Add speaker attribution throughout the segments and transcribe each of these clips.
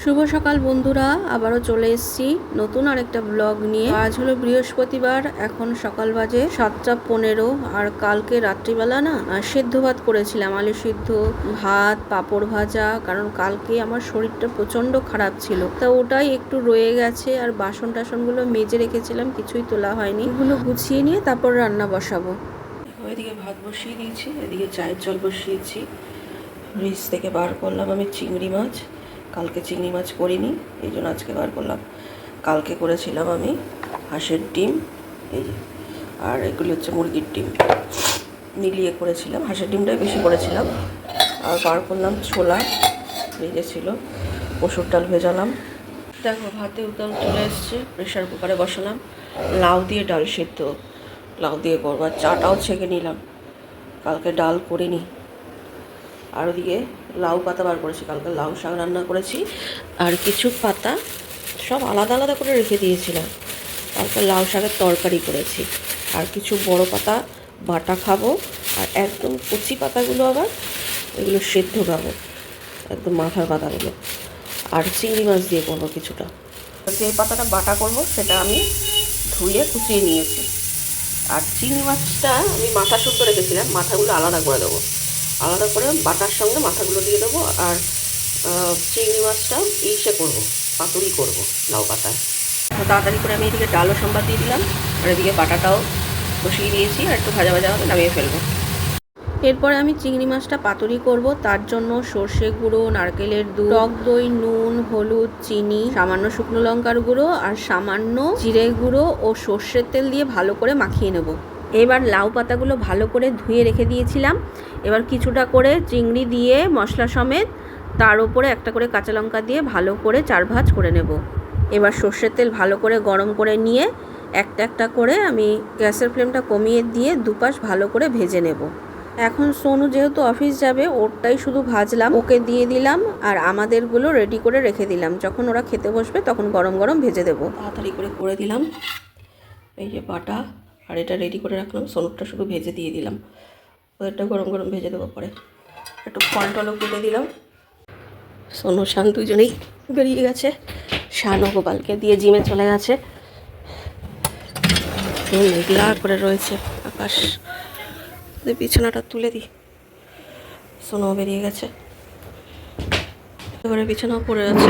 Speaker 1: শুভ সকাল বন্ধুরা, আবারও চলে এসেছি নতুন আরেকটা ব্লগ নিয়ে। আজ হলো বৃহস্পতিবার, এখন সকাল বাজে 7:15। আর কালকে রাত্রিবেলা না সেদ্ধ ভাত করেছিলাম, আলু সিদ্ধ, ভাত, পাঁপড় ভাজা। কারণ কালকে আমার শরীরটা প্রচন্ড খারাপ ছিল, তা ওটাই একটু রয়ে গেছে। আর বাসন টাসনগুলো মেজে রেখেছিলাম, কিছুই তোলা হয়নি। এগুলো গুছিয়ে নিয়ে তারপর রান্না বসাবো। এদিকে ভাত বসিয়ে দিয়েছি, এদিকে চায়ের জল বসিয়েছি। ফ্রিজ থেকে বার করলাম আমি চিংড়ি মাছ। কালকে চিংড়ি মাছ করিনি, এই জন্য আজকে বার করলাম। কালকে করেছিলাম আমি হাঁসের ডিম, এই যে, আর এগুলি হচ্ছে মুরগির ডিম মিলিয়ে করেছিলাম। হাঁসের ডিমটাই বেশি করেছিলাম। আর বার করলাম ছোলা ভেজেছিল, মসুর ডাল ভেজালাম। দেখো ভাতে উতাল চলে এসছে, প্রেশার কুকারে বসালাম। লাউ দিয়ে ডাল সেদ্ধ, লাউ দিয়ে করবো। আর চাটাও ছেঁকে নিলাম, কালকে ডাল করিনি। আর ওদিকে লাউ পাতা বার করেছি, কালকে লাউ শাক রান্না করেছি। আর কিছু পাতা সব আলাদা আলাদা করে রেখে দিয়েছিলাম, কালকে লাউ শাকের তরকারি করেছি। আর কিছু বড় পাতা বাটা খাবো, আর একদম কচি পাতাগুলো আবার এগুলো সেদ্ধ খাবো, একদম মাথার পাতাগুলো। আর চিংড়ি মাছ দিয়ে করবো কিছুটা। যে পাতাটা বাটা করব সেটা আমি ধুয়ে কুচিয়ে নিয়েছি। আর চিংড়ি মাছটা আমি মাথা শুদ্ধ রেখেছিলাম, মাথাগুলো আলাদা করে দেবো, আলাদা করে বাটার সঙ্গে মাথাগুলো দিয়ে দেবো। আর চিংড়ি মাছটা ইসে করবো, পাতুরি করবো লাউ পাতায়। তাড়াতাড়ি করে আমি এদিকে ডালও সম্বাদ দিয়ে দিলাম, আর এদিকে বাটাটাও বসিয়ে দিয়েছি। আর একটু ভাজা ভাজা হবে, নামিয়ে ফেলবো। এরপরে আমি চিংড়ি মাছটা পাতুরি করব। তার জন্য সর্ষে গুঁড়ো, নারকেলের দুধ, টক দই, নুন, হলুদ, চিনি, সামান্য শুকনো লঙ্কার গুঁড়ো আর সামান্য জিরে গুঁড়ো ও সর্ষের তেল দিয়ে ভালো করে মাখিয়ে নেব। এবার লাউ পাতাগুলো ভালো করে ধুয়ে রেখে দিয়েছিলাম। এবার কিছুটা করে চিংড়ি দিয়ে মশলা সমেত, তার উপরে একটা করে কাঁচা লঙ্কা দিয়ে ভালো করে চার ভাঁজ করে নেব। এবার সর্ষের তেল ভালো করে গরম করে নিয়ে একটা একটা করে আমি গ্যাসের ফ্লেমটা কমিয়ে দিয়ে দুপাশ ভালো করে ভেজে নেব। এখন সোনু যেহেতু অফিস যাবে, ওরটাই শুধু ভাজলাম, ওকে দিয়ে দিলাম। আর আমাদেরগুলো রেডি করে রেখে দিলাম, যখন ওরা খেতে বসবে তখন গরম গরম ভেজে দেবো। তাড়াতাড়ি করে দিলাম, এই যে বাটা। আর এটা রেডি করে রাখলাম, সোনুরটা শুধু ভেজে দিয়ে দিলাম, ওদেরটা গরম গরম ভেজে দেবো পরে। একটু ফল টলও কেটে দিলাম। সোনু শান দুজনেই বেরিয়ে গেছে, শান ও গোপালকে দিয়ে জিমে চলে গেছে। মেঘলা করে রয়েছে আকাশ। বিছানাটা তুলে দিই, সোনুও বেরিয়ে গেছে। এবারে বিছানাও পড়ে আছে,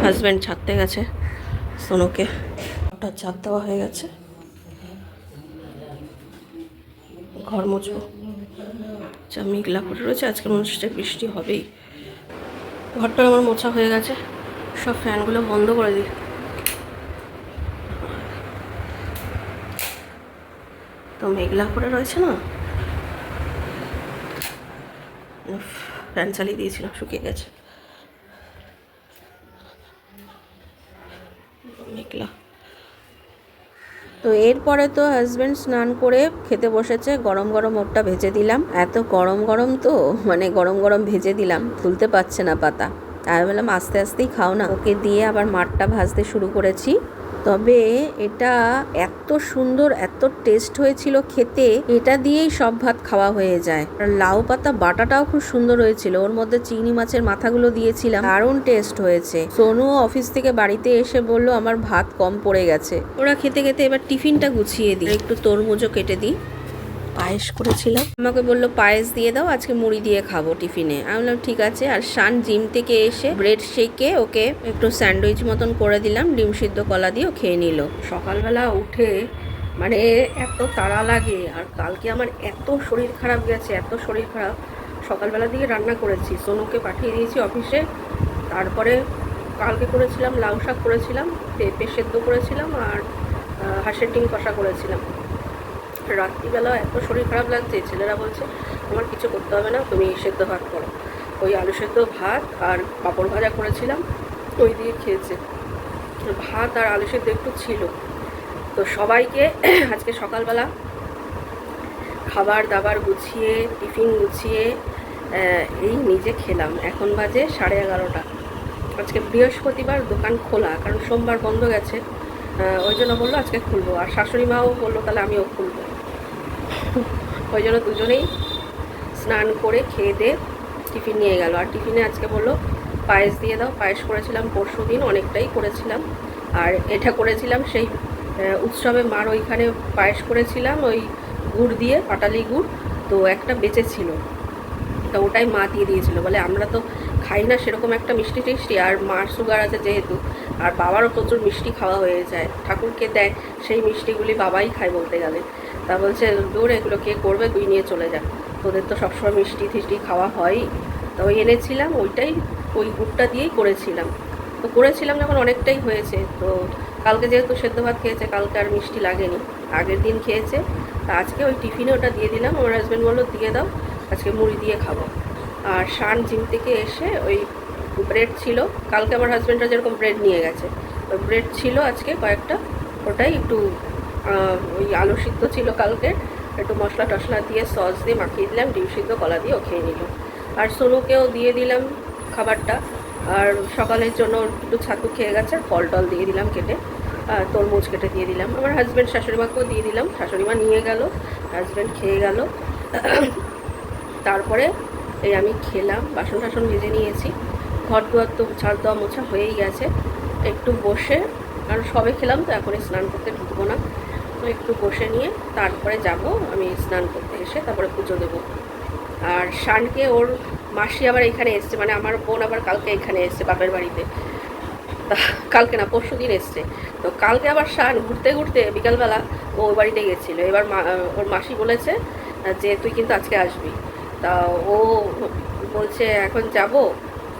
Speaker 1: হাজব্যান্ড ছাড়তে গেছে সোনুকে। ওটা চাপ দেওয়া হয়ে গেছে, ঘর মুছবো। যা মেঘলা করে রয়েছে, আজকে মনে হচ্ছে বৃষ্টি হবেই। ঘরটা আমার মোছা হয়ে গেছে, সব ফ্যানগুলো বন্ধ করে দিই। তো মেঘলা করে রয়েছে না, ফ্যান চালিয়ে দিয়েছিলাম, শুকিয়ে গেছে। মেঘলা। তো এরপরে তো হাজব্যান্ড স্নান করে খেতে বসেছে, গরম গরম ওরটা ভেজে দিলাম। এত গরম গরম তো মানে গরম গরম ভেজে দিলাম, তুলতে পারছে না পাতা। তাই বললাম আস্তে আস্তেই খাও না। ওকে দিয়ে আবার মাঠটা ভাজতে শুরু করেছি। তবে এটা এত সুন্দর, এত টেস্ট হয়েছিল খেতে, এটা দিয়েই সব ভাত খাওয়া হয়ে যায়। আর লাউ পাতা বাটাটাও খুব সুন্দর হয়েছিল, ওর মধ্যে চিংড়ি মাছের মাথাগুলো দিয়েছিলাম, দারুণ টেস্ট হয়েছে। সোনু অফিস থেকে বাড়িতে এসে বলল আমার ভাত কম পড়ে গেছে। ওরা খেতে খেতে এবার টিফিনটা গুছিয়ে দিই, একটু তরমুজও কেটে দিই। পায়েস করেছিলাম, আমাকে বললো পায়েস দিয়ে দাও, আজকে মুড়ি দিয়ে খাবো টিফিনে। আমি বললাম ঠিক আছে। আর শান জিম থেকে এসে ব্রেড শেকে ওকে একটু স্যান্ডউইচ মতন করে দিলাম, ডিম সিদ্ধ কলা দিয়ে ও খেয়ে নিল। সকালবেলা উঠে মানে এত তাড়া লাগে। আর কালকে আমার এত শরীর খারাপ গেছে, এত শরীর খারাপ। সকালবেলা দিকে রান্না করেছি, সোনুকে পাঠিয়ে দিয়েছি অফিসে। তারপরে কালকে করেছিলাম লাউ শাক করেছিলাম, পেঁপে সেদ্ধ করেছিলাম, আর হাঁসের ডিম কষা করেছিলাম। রাত্রিবেলা এত শরীর খারাপ লাগছে, ছেলেরা বলছে আমার কিছু করতে হবে না, তুমি সেদ্ধ ভাত করো। ওই আলু সেদ্ধ ভাত আর পাঁপড় ভাজা করেছিলাম, ওই দিয়ে খেয়েছে। ভাত আর আলু সেদ্ধ একটু ছিল। তো সবাইকে আজকে সকালবেলা খাবার দাবার গুছিয়ে, টিফিন গুছিয়ে এই নিজে খেলাম। এখন বাজে 11:30। আজকে বৃহস্পতিবার, দোকান খোলা, কারণ সোমবার বন্ধ গেছে। ওই জন্য বললো আজকে খুলবো। আর শাশুড়ি মাও বললো তাহলে আমিও খুলবো। ওই জন্য দুজনেই স্নান করে খেয়ে দিয়ে টিফিন নিয়ে গেল। আর টিফিনে আজকে বললো পায়েস দিয়ে দাও। পায়েস করেছিলাম পরশুদিন, অনেকটাই করেছিলাম। আর এটা করেছিলাম সেই উৎসবে মার ওইখানে পায়েস করেছিলাম ওই গুড় দিয়ে, পাটালি গুড়, তো একটা বেঁচে ছিল, তো ওটাই মা দিয়ে দিয়েছিল। বলে আমরা তো খাই না সেরকম একটা মিষ্টি টিষ্টি, আর মার সুগার আছে যেহেতু, আর বাবারও প্রচুর মিষ্টি খাওয়া হয়ে যায়, ঠাকুরকে দেয় সেই মিষ্টিগুলি বাবাই খায় বলতে গেলে। তা বলছে দূর এগুলো কে করবে, তুই নিয়ে চলে যা, তোদের তো সবসময় মিষ্টি টিষ্টি খাওয়া হয়ই। তো ওই এনেছিলাম, ওইটাই ওই গুড়টা দিয়েই করেছিলাম। তো করেছিলাম যখন অনেকটাই হয়েছে, তো কালকে যেহেতু সেদ্ধ ভাত খেয়েছে, কালকে আর মিষ্টি লাগেনি, আগের দিন খেয়েছে। তা আজকে ওই টিফিনে ওটা দিয়ে দিলাম। আমার হাজব্যান্ড বললো দিয়ে দাও, আজকে মুড়ি দিয়ে খাবো। আর শান জিম থেকে এসে ওই ব্রেড ছিল, কালকে আমার হাজব্যান্ডরা যেরকম ব্রেড নিয়ে গেছে, ওই ব্রেড ছিল আজকে কয়েকটা, ওটাই একটু ওই আলু সিদ্ধ ছিল কালকে, একটু মশলা টশলা দিয়ে সস দিয়ে মাখিয়ে দিলাম, ডিম সিদ্ধ কলা দিয়ে ও খেয়ে নিল। আর সোনুকেও দিয়ে দিলাম খাবারটা, আর সকালের জন্য একটু ছাতু খেয়ে গেছে, আর ফল টল দিয়ে দিলাম কেটে, তরমুজ কেটে দিয়ে দিলাম। আমার হাজব্যান্ড শাশুড়িমাকেও দিয়ে দিলাম, শাশুড়িমা নিয়ে গেল, হাজব্যান্ড খেয়ে গেল। তারপরে এই আমি খেলাম, বাসন টাসন ভেজে নিয়েছি, ঘর দুয়ার তো ঝাড় দেওয়া মোছা হয়েই গেছে। একটু বসে, কারণ সবে খেলাম তো এখনই স্নান করতে ঢুকবো না, তো একটু বসে নিয়ে তারপরে যাব আমি স্নান করতে, এসে তারপরে পুজো দেবো। আর শানকে ওর মাসি আবার এখানে এসছে, মানে আমার বোন আবার কালকে এখানে এসছে বাপের বাড়িতে, তা কালকে না পরশু দিন এসছে। তো কালকে আবার শান ঘুরতে ঘুরতে বিকালবেলা ও ওই বাড়িতে গেছিলো। এবার ওর মাসি বলেছে যে তুই কিন্তু আজকে আসবি। তা ও বলছে এখন যাব,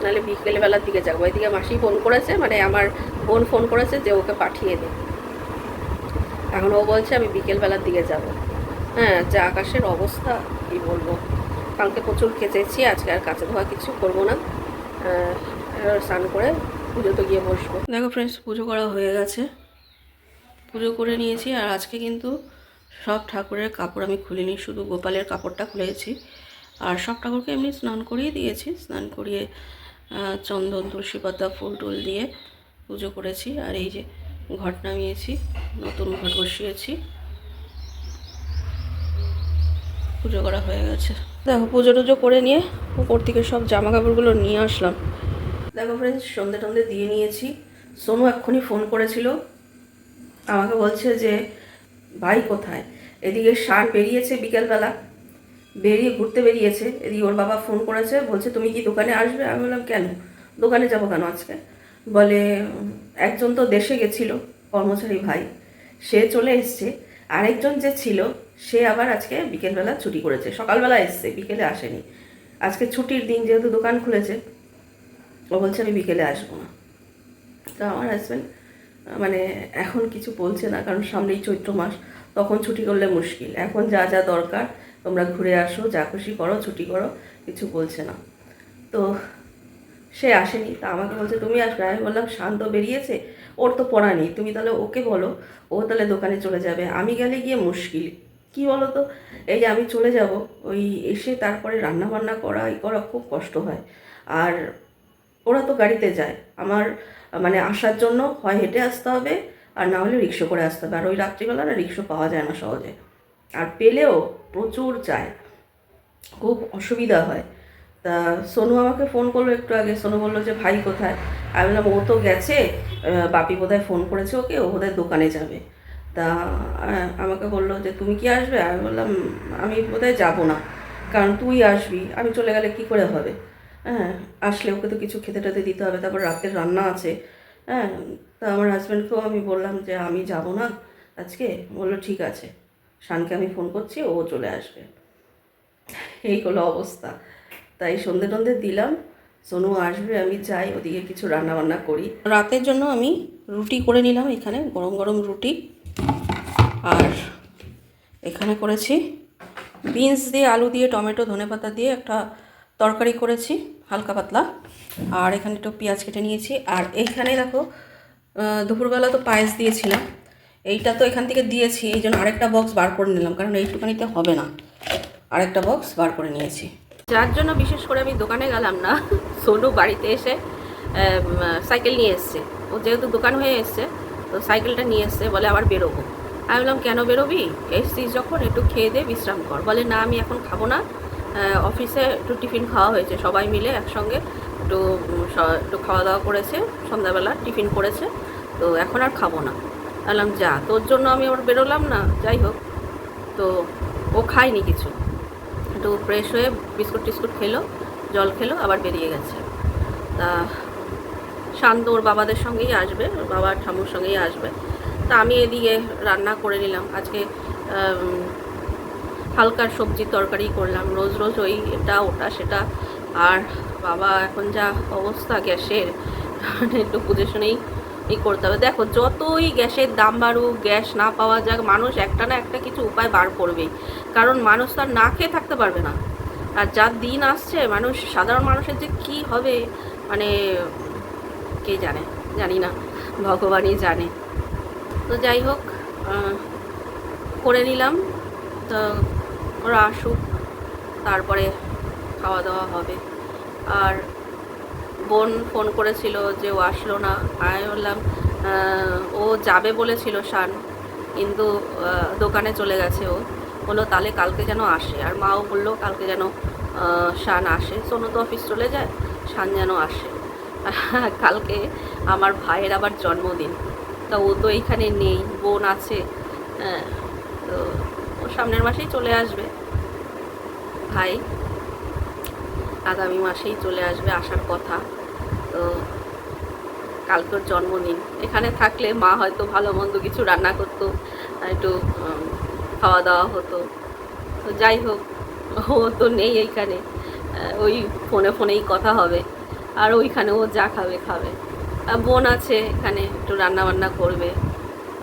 Speaker 1: নাহলে বিকেলবেলার দিকে যাবো। এদিকে মাসি ফোন করেছে, মানে আমার বোন ফোন করেছে যে ওকে পাঠিয়ে দে। এখন ও বলছে আমি বিকেলবেলার দিকে যাব। হ্যাঁ, যা আকাশের অবস্থা কী বলবো। কালকে প্রচুর খেতেছি, আজকে আর কাছে ধোয়া কিছু করবো না, স্নান করে পুজো তো গিয়ে বসবো। দেখো ফ্রেন্ডস, পুজো করা হয়ে গেছে, পুজো করে নিয়েছি। আর আজকে কিন্তু সব ঠাকুরের কাপড় আমি খুলিনি, শুধু গোপালের কাপড়টা খুলেছি। আর সব ঠাকুরকে এমনি স্নান করিয়ে দিয়েছি, স্নান করিয়ে চন্দন তুলসী পাতা ফুল টুল দিয়ে পুজো করেছি। আর এই যে ঘট নামিয়েছি, নতুন ঘট বসিয়েছি, পুজো করা হয়ে গেছে। দেখো পুজো টুজো করে নিয়ে উপর থেকে সব জামা কাপড়গুলো নিয়ে আসলাম। দেখো ফ্রেন্ডস, সন্ধে টন্ধে দিয়ে নিয়েছি। সোনু এক্ষুনি ফোন করেছিল, আমাকে বলছে যে ভাই কোথায়। এদিকে শান বেরিয়েছে বিকেলবেলা, বেরিয়ে ঘুরতে বেরিয়েছে। এদিকে ওর বাবা ফোন করেছে, বলছে তুমি কি দোকানে আসবে। আমি বললাম কেন, দোকানে যাবো কেন আজকে। বলে একজন তো দেশে গেছিলো কর্মচারী ভাই, সে চলে এসছে, আরেকজন যে ছিল সে আবার আজকে বিকেলবেলা ছুটি করেছে, সকালবেলা এসছে, বিকেলে আসেনি। আজকে ছুটির দিন যেহেতু দোকান খুলেছে, ও বলছে আমি বিকেলে আসবো না। তো আমার হাজব্যান্ড মানে এখন কিছু বলছে না, কারণ সামনেই চৈত্র মাস, তখন ছুটি করলে মুশকিল। এখন যা যা দরকার তোমরা ঘুরে আসো, যা খুশি করো, ছুটি করো, কিছু বলছে না। তো সে আসেনি, তা আমাকে বলছে তুমি আসবে। আমি বললাম শান্ত বেরিয়েছে, ওর তো পড়া নেই, তুমি তাহলে ওকে বলো, ও তাহলে দোকানে চলে যাবে, আমি গেলে গিয়ে মুশকিল। কি বলো তো, এই যে আমি চলে যাব, ওই এসে তারপরে রান্না বান্না করা এই করা খুব কষ্ট হয়। আর ওরা তো গাড়িতে যায়, আমার মানে আসার জন্য হয় হেঁটে আসতে হবে, আর না হলে রিক্সা করে আসতে হবে। আর ওই রাত্রিবেলা না রিক্সা পাওয়া যায় না সহজে, আর পেলেও প্রচুর চায়, খুব অসুবিধা হয়। তা সোনু আমাকে ফোন করলো একটু আগে, সোনু বললো যে ভাই কোথায়। আমি বললাম ও তো গেছে, বাপি বোধহয় ফোন করেছে ওকে, ও বোধহয় দোকানে যাবে। তা আমাকে বললো যে তুমি কি আসবে। আমি বললাম আমি বোধহয় যাবো না, কারণ তুই আসবি, আমি চলে গেলে কি করে হবে। হ্যাঁ, আসলে ওকে তো কিছু খেতে টেতে দিতে হবে, তারপর রাতের রান্না আছে। হ্যাঁ, তা আমার হাজব্যান্ডকেও আমি বললাম যে আমি যাব না আজকে। বললো ঠিক আছে, শানকে আমি ফোন করছি, ও চলে আসবে। এই হলো অবস্থা। তাই সন্ধে টন্ধে দিলাম, সোনু আসবে, আমি যাই ওদিকে কিছু রান্না বান্না করি। রাতের জন্য আমি রুটি করে নিলাম, এখানে গরম গরম রুটি। আর এখানে করেছি বিনস দিয়ে, আলু দিয়ে, টমেটো ধনেপাতা দিয়ে একটা তরকারি করেছি হালকা পাতলা। আর এখানে একটু পেঁয়াজ কেটে নিয়েছি। আর এইখানে দেখো দুপুরবেলা তো পায়েস দিয়েছিলাম, এইটা তো এখান থেকে দিয়েছি, এই জন্য আরেকটা বক্স বার করে নিলাম, কারণ এইটুকানিতে হবে না, আরেকটা বক্স বার করে নিয়েছি। যার জন্য বিশেষ করে আমি দোকানে গেলাম না, সোনু বাড়িতে এসে সাইকেল নিয়ে এসছে। ও যেহেতু দোকান হয়ে এসছে, তো সাইকেলটা নিয়ে এসছে, বলে আবার বেরোবো। আমি বললাম কেন বেরোবি, এসছিস যখন একটু খেয়ে দে, বিশ্রাম কর। বলে না আমি এখন খাবো না, অফিসে একটু টিফিন খাওয়া হয়েছে সবাই মিলে একসঙ্গে, একটু খাওয়া দাওয়া করেছে, সন্ধ্যাবেলা টিফিন করেছে, তো এখন আর খাবো না। বললাম যা, তোর জন্য আমি ওর বেরোলাম না, যাই হোক। তো ও খায়নি কিছু, একটু ফ্রেশ হয়ে বিস্কুট টিস্কুট খেলো, জল খেলো, আবার বেরিয়ে গেছে। তা শান্ত ওর বাবাদের সঙ্গেই আসবে, ওর বাবা ঠাম্মুর সঙ্গেই আসবে। তা আমি এদিকে রান্না করে নিলাম আজকে, হালকার সবজি তরকারি করলাম। রোজ রোজ ওই এটা ওটা সেটা, আর বাবা এখন যা অবস্থা গ্যাসের, একটু বুঝে শুনেই করতে হবে। দেখো, যতই গ্যাসের দাম বাড়ুক, গ্যাস না পাওয়া যাক, মানুষ একটা না একটা কিছু উপায় বার করবেই, কারণ মানুষ তো আর না খেয়ে থাকতে পারবে না। আর যার দিন আসছে, সাধারণ মানুষের যে কি হবে, মানে কে জানে, জানি না, ভগবানই জানে। তো যাই হোক, করে নিলাম। তো ওরা আসুক, তারপরে খাওয়া দাওয়া হবে। আর বোন ফোন করেছিল যে ও আসলো না। আমি বললাম ও যাবে বলেছিল শান, কিন্তু দোকানে চলে গেছে। ও বললো তাহলে কালকে যেন আসে। আর মাও বললো কালকে যেন শান আসে। সোনু তো অফিস চলে যায়, শান যেন আসে। কালকে আমার ভাইয়ের আবার জন্মদিন, তা ও তো এইখানে নেই, বোন আছে। হ্যাঁ, তো ও সামনের মাসেই চলে আসবে। ভাই আগামী মাসেই চলে আসবে, আসার কথা। তো কালকের জন্মদিন, এখানে থাকলে মা হয়তো ভালো মন্দ কিছু রান্না করতো, একটু খাওয়া দাওয়া হতো। তো যাই হোক, ও তো নেই এইখানে, ওই ফোনেই কথা হবে। আর ওইখানে ও যা খাবে খাবে। বোন আছে এখানে, একটু রান্না বান্না করবে।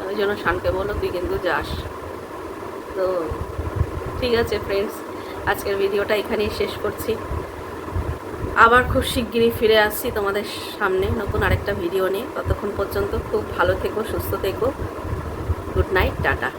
Speaker 1: ওই জন্য শানকে বলো তুই কিন্তু যাস। তো ঠিক আছে ফ্রেন্ডস, আজকের ভিডিওটা এখানেই শেষ করছি। আবার খুব শিগগিরই ফিরে আসছি তোমাদের সামনে নতুন আরেকটা ভিডিও নিয়ে। ততক্ষণ পর্যন্ত খুব ভালো থেকো, সুস্থ থেকো। Good night, tata.